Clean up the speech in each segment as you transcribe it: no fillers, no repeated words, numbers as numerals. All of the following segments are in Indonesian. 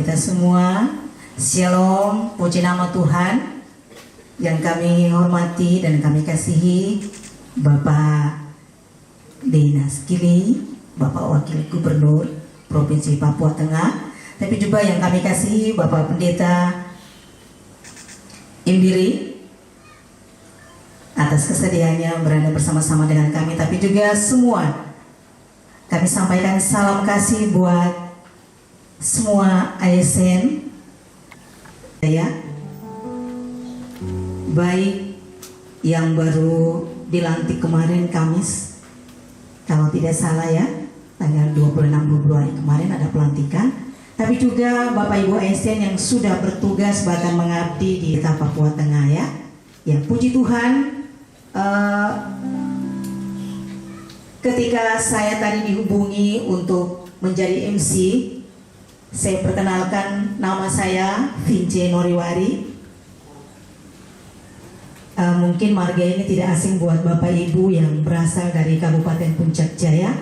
kita semua. Shalom, puji nama Tuhan. Yang kami hormati dan kami kasihi Bapak Dinas Kili, Bapak Wakil Gubernur Provinsi Papua Tengah, tapi juga yang kami kasihi Bapak Pendeta Imbiri atas kesediaannya berada bersama-sama dengan kami, tapi juga semua kami sampaikan salam kasih buat semua ASN ya, baik yang baru dilantik kemarin Kamis, kalau tidak salah ya, tanggal 26 Februari kemarin ada pelantikan, tapi juga Bapak Ibu ASN yang sudah bertugas bahkan mengabdi di Papua Tengah ya. Ya, puji Tuhan. Ketika saya tadi dihubungi untuk menjadi MC, saya perkenalkan, nama saya Vince Noriwari. Mungkin marga ini tidak asing buat Bapak Ibu yang berasal dari Kabupaten Puncak Jaya.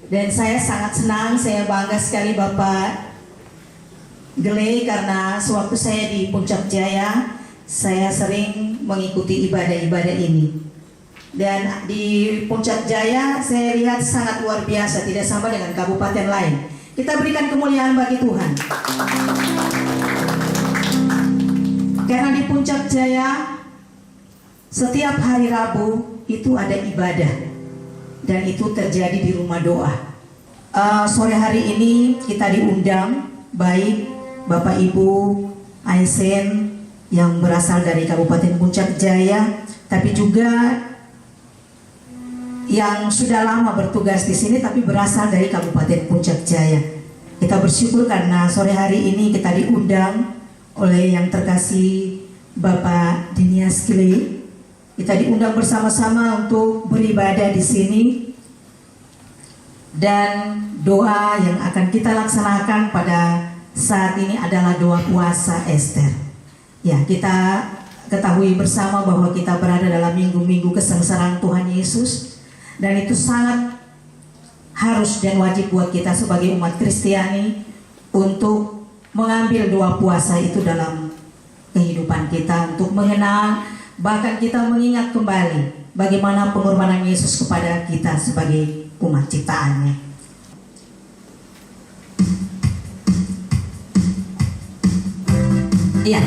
Dan saya sangat senang, saya bangga sekali Bapak Gele, karena sewaktu saya di Puncak Jaya, saya sering mengikuti ibadah-ibadah ini. Dan di Puncak Jaya saya lihat sangat luar biasa, tidak sama dengan kabupaten lain. Kita berikan kemuliaan bagi Tuhan. Karena di Puncak Jaya setiap hari Rabu itu ada ibadah, dan itu terjadi di rumah doa. Sore hari ini kita diundang, baik Bapak Ibu ASN yang berasal dari Kabupaten Puncak Jaya, tapi juga yang sudah lama bertugas di sini tapi berasal dari Kabupaten Puncak Jaya. Kita bersyukur karena sore hari ini kita diundang oleh yang terkasih Bapak Dinas Kili. Kita diundang bersama-sama untuk beribadah di sini, dan doa yang akan kita laksanakan pada saat ini adalah doa puasa Ester. Ya, kita ketahui bersama bahwa kita berada dalam minggu-minggu kesengsaraan Tuhan Yesus. Dan itu sangat harus dan wajib buat kita sebagai umat Kristiani untuk mengambil doa puasa itu dalam kehidupan kita, untuk mengenang, bahkan kita mengingat kembali bagaimana pengorbanan Yesus kepada kita sebagai umat ciptaannya. Iya.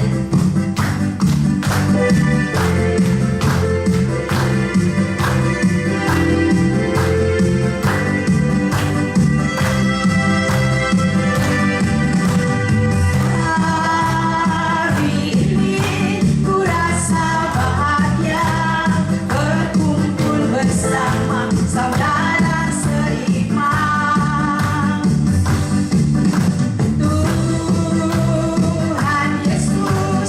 Tuhan Yesus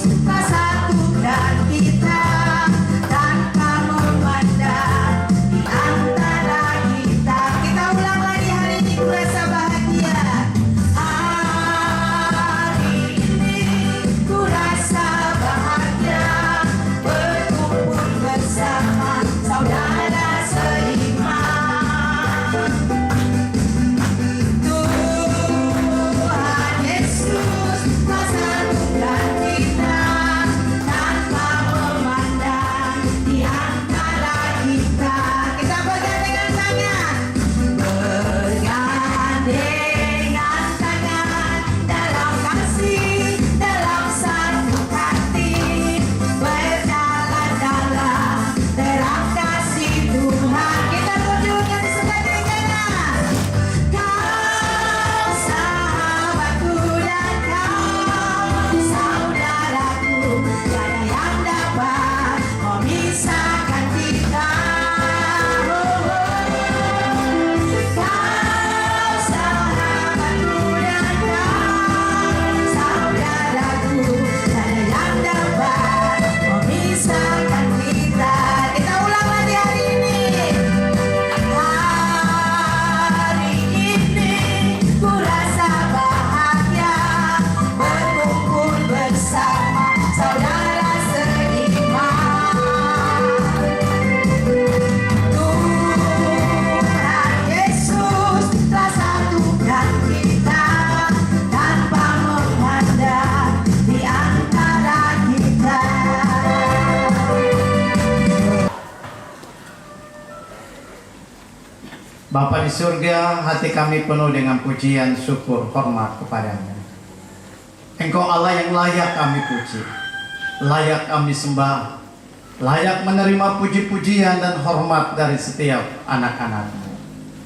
Bapa di surga, hati kami penuh dengan pujian, syukur, hormat kepada-Mu. Engkau Allah yang layak kami puji, layak kami sembah, layak menerima puji-pujian dan hormat dari setiap anak-anak-Mu.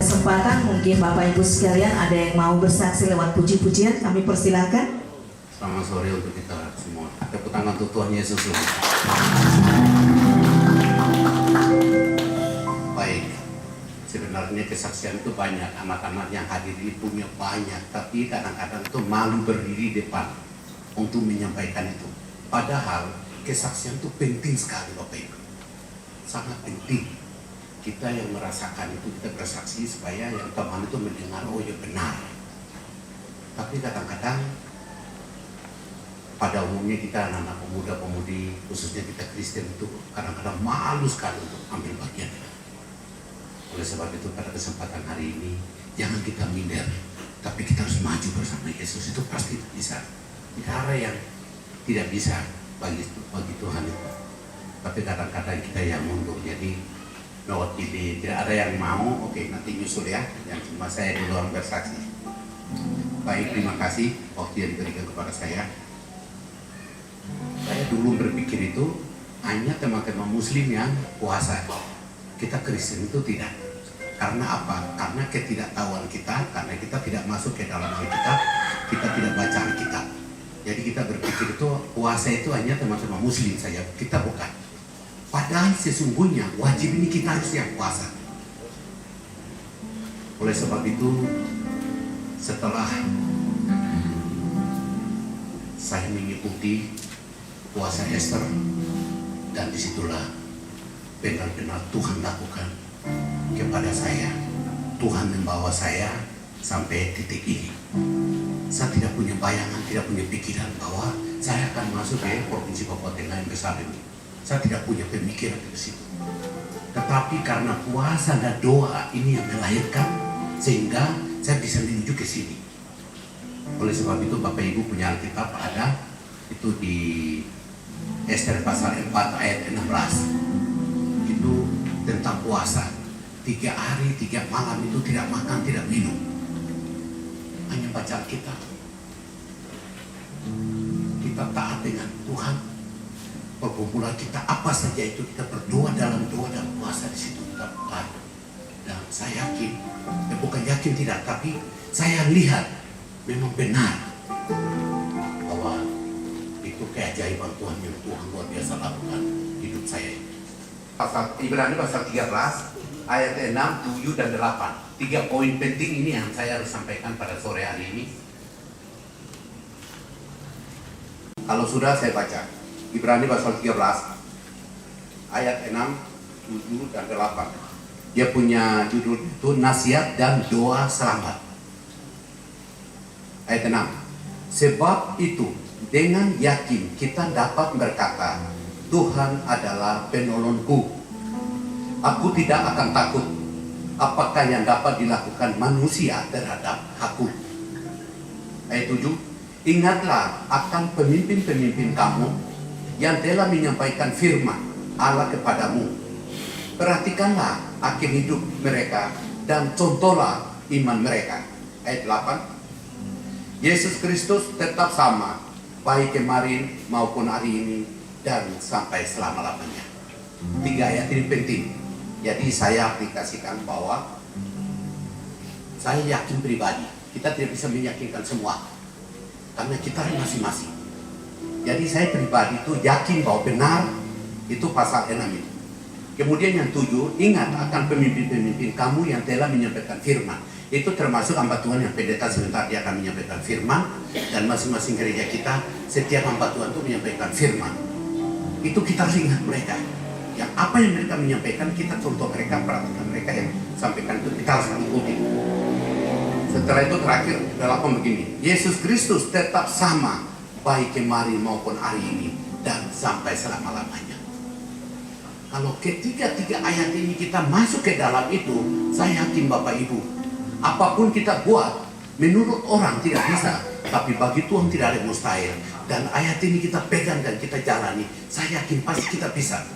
Kesempatan mungkin Bapak Ibu sekalian ada yang mau bersaksi lewat puji-pujian, kami persilakan. Selamat sore untuk kita semua. Tepuk tangan untuk Tuhan Yesus. Baik, sebenarnya kesaksian itu banyak, amat-amat yang hadir ini punya banyak, tapi kadang-kadang itu malu berdiri depan untuk menyampaikan itu. Padahal kesaksian itu penting sekali Bapak Ibu, sangat penting. Kita yang merasakan itu, kita bersaksi supaya yang teman itu mendengar, oh ya benar. Tapi kadang-kadang pada umumnya kita anak-anak pemuda-pemudi, khususnya kita Kristen itu kadang-kadang malu sekali untuk ambil bagian. Oleh sebab itu pada kesempatan hari ini jangan kita minder, tapi kita harus maju bersama Yesus. Itu pasti bisa. Tidak ada yang tidak bisa bagi Tuhan itu. Tapi kadang-kadang kita yang mundur, jadi mewakili, tidak ada yang mau, oke nanti nyusul ya, yang cuma saya duluan bersaksi. Baik, terima kasih waktu yang diberikan kepada saya. Saya dulu berpikir itu hanya teman-teman muslim yang puasa, kita Kristen itu tidak. Karena apa? Karena ketidaktahuan kita, karena kita tidak masuk ke dalam Alkitab, kita tidak baca Alkitab. Jadi kita berpikir itu puasa itu hanya teman-teman muslim saja, kita bukan. Padahal sesungguhnya wajib ini kita harus yang puasa. Oleh sebab itu, setelah saya mengikuti puasa Ester, dan disitulah benar-benar Tuhan lakukan kepada saya. Tuhan membawa saya sampai titik ini. Saya tidak punya bayangan, tidak punya pikiran bahwa saya akan masuk ke Provinsi Papua Tengah yang besar ini. Saya tidak punya pemikiran ke situ. Tetapi karena puasa dan doa ini yang melahirkan, sehingga saya bisa menuju ke sini. Oleh sebab itu Bapak Ibu punya Alkitab ada itu di Ester pasal 4 ayat 16. Itu tentang puasa. 3 hari 3 malam itu tidak makan, tidak minum, hanya baca Alkitab. Kita taat dengan Tuhan. Perkumpulan kita apa saja itu kita berdoa dalam doa dan puasa di situ kita taat. Dan saya yakin, bukan yakin tidak, tapi saya lihat memang benar bahwa itu keajaiban Tuhan yang Tuhan luar biasa lakukan hidup saya. Pasal Ibrani pasal 13 ayat 6, 7 dan 8. 3 poin penting ini yang saya harus sampaikan pada sore hari ini. Kalau sudah saya baca Ibrani pasal 13 ayat 6, 7 dan 8. Dia punya judul itu nasihat dan doa selamat. Ayat 6. Sebab itu dengan yakin kita dapat berkata, Tuhan adalah penolongku. Aku tidak akan takut. Apakah yang dapat dilakukan manusia terhadap aku? Ayat 7. Ingatlah akan pemimpin-pemimpin kamu yang telah menyampaikan firman Allah kepadamu. Perhatikanlah akhir hidup mereka dan contohlah iman mereka. Ayat 8. Yesus Kristus tetap sama, baik kemarin maupun hari ini dan sampai selama-lamanya. 3 ayat ini penting. Jadi saya aplikasikan bahwa saya yakin pribadi, kita tidak bisa meyakinkan semua, karena kita masing-masing. Jadi saya pribadi itu yakin bahwa benar itu pasal 6 itu. Kemudian yang 7, ingat akan pemimpin-pemimpin kamu yang telah menyampaikan firman. Itu termasuk hamba Tuhan yang pendeta sebentar dia akan menyampaikan firman. Dan masing-masing gereja kita, setiap hamba Tuhan itu menyampaikan firman. Itu kita harus ingat mereka. Yang apa yang mereka menyampaikan, kita contoh mereka, perhatikan mereka yang sampaikan itu kita harus ikuti. Setelah itu terakhir, 8 begini. Yesus Kristus tetap sama, baik kemarin maupun hari ini dan sampai selama-lamanya. Kalau ketiga-tiga ayat ini kita masuk ke dalam itu, saya yakin Bapak Ibu, apapun kita buat, menurut orang tidak bisa, tapi bagi Tuhan tidak ada mustahil. Dan ayat ini kita pegang dan kita jalani, saya yakin pasti kita bisa.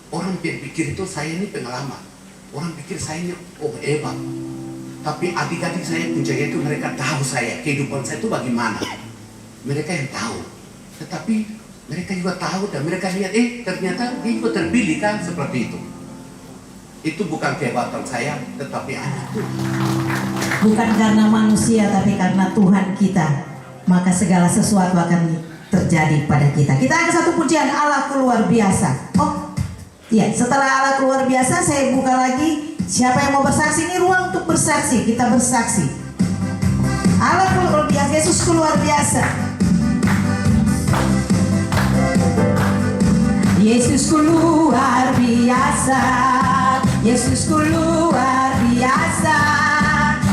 Orang berpikir itu saya ini pengalaman. Orang pikir saya ini hebat. Tapi adik-adik saya penjaga itu mereka tahu saya, kehidupan saya itu bagaimana. Mereka yang tahu. Tetapi mereka juga tahu dan mereka lihat, ternyata dia juga terpilih kan seperti itu. Itu bukan kehebatan saya, tetapi anak Tuhan. Bukan karena manusia tapi karena Tuhan kita, maka segala sesuatu akan terjadi pada kita. Kita ada satu pujian Allah luar biasa. Oh iya, setelah Allah luar biasa saya buka lagi. Siapa yang mau bersaksi? Ini ruang untuk bersaksi. Kita bersaksi. Allah luar biasa, Yesus luar biasa. Yesus luar biasa. Yesus luar biasa.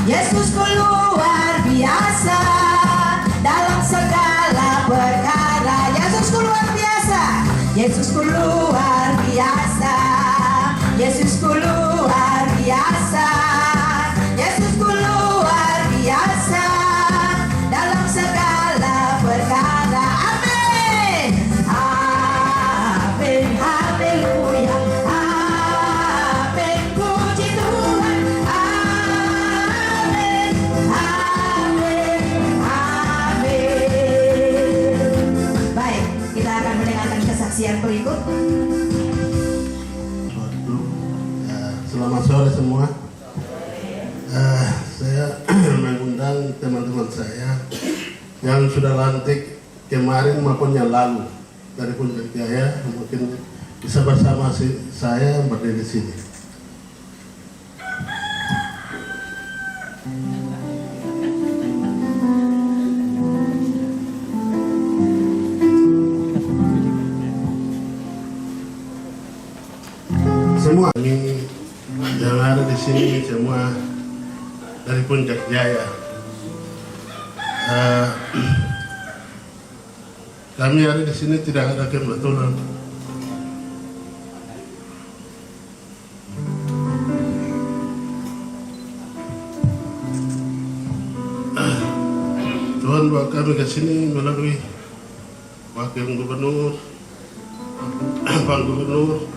Yesus luar biasa dalam segala perkara. Yesus luar biasa. Yesus luar biasa. Yesus luar biasa. Yesus luar biasa dalam segala perkara. Amin. Amin. Haleluya. Amin. Puji Tuhan. Amin. Amin. Amin. Baik, kita akan mendengarkan kesaksian berikut. Selamat sore semua. Saya mengundang teman-teman saya yang sudah lantik kemarin maupun yang lalu dari Puncak Jaya, mungkin bisa bersama saya berdiri di sini. Semua ini yang ada di sini semua dari Puncak Jaya. Kami ada di sini tidak ada kebetulan. Tuhan bawa kami ke sini melalui Wakil Gubernur, Pak Gubernur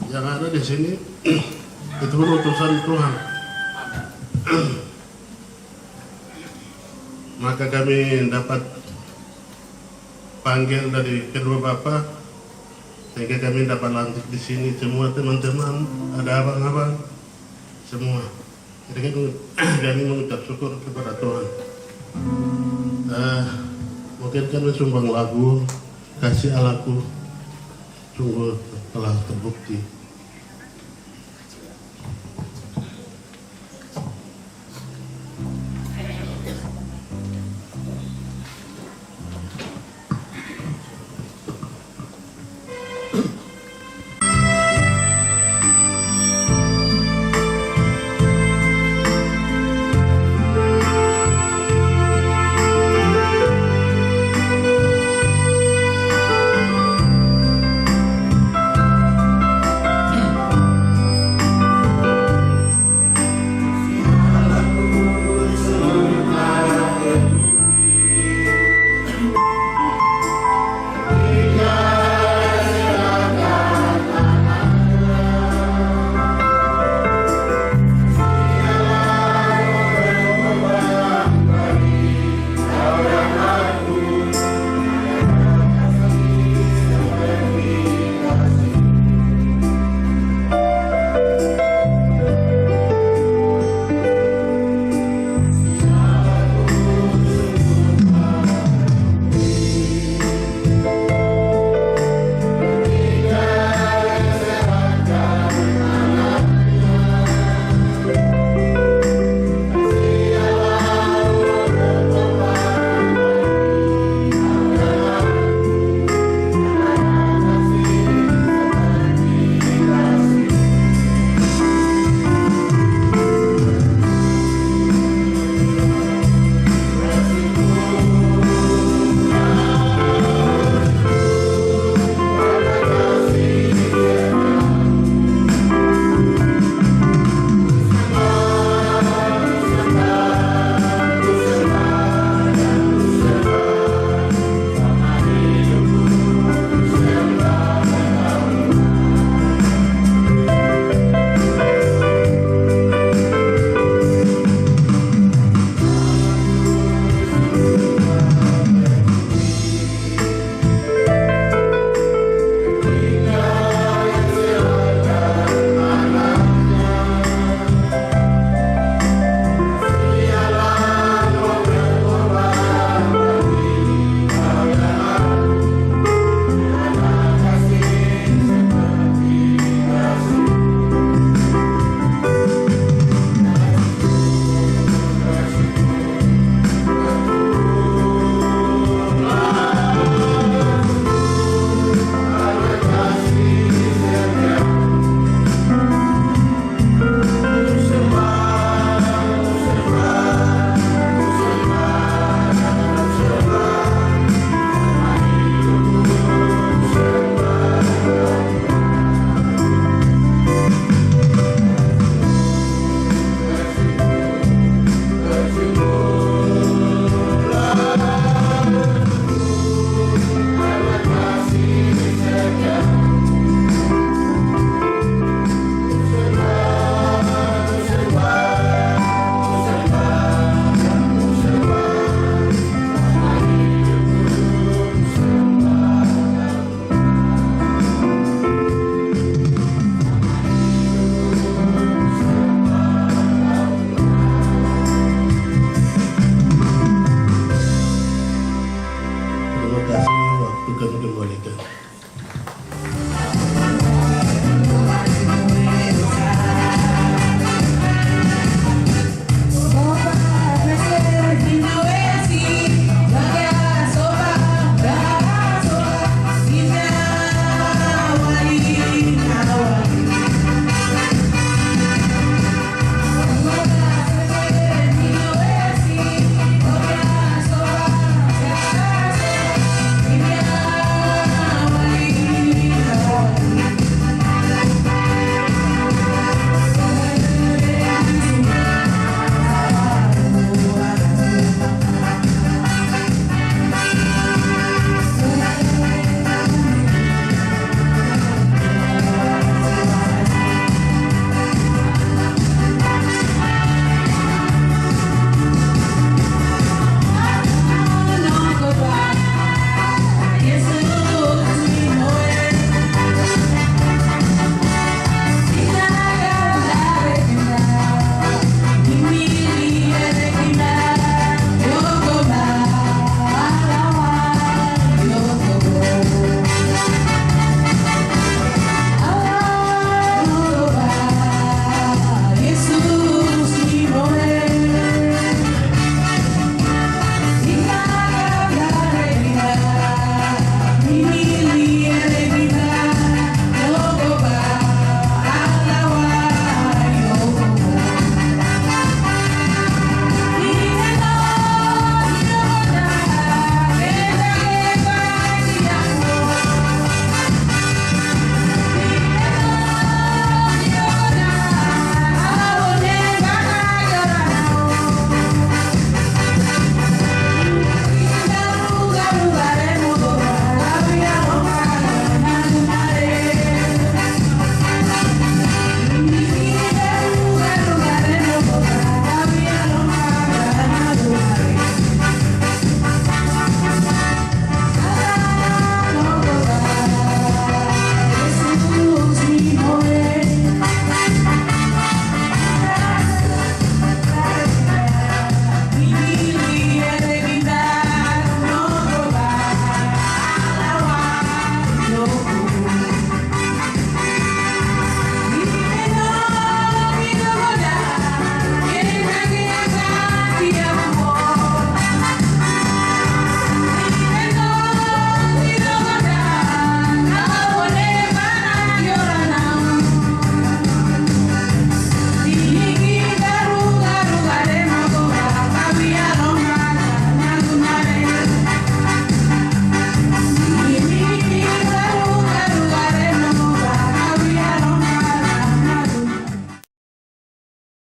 yang ada di sini. Itu utusan Tuhan. Maka kami dapat panggil dari kedua bapak, sehingga kami dapat lantik di sini. Semua teman-teman, ada abang-abang, semua. Jadi kami mengucap syukur kepada Tuhan. Mungkin kami sumbang lagu Kasih Allahku sungguh telah terbukti.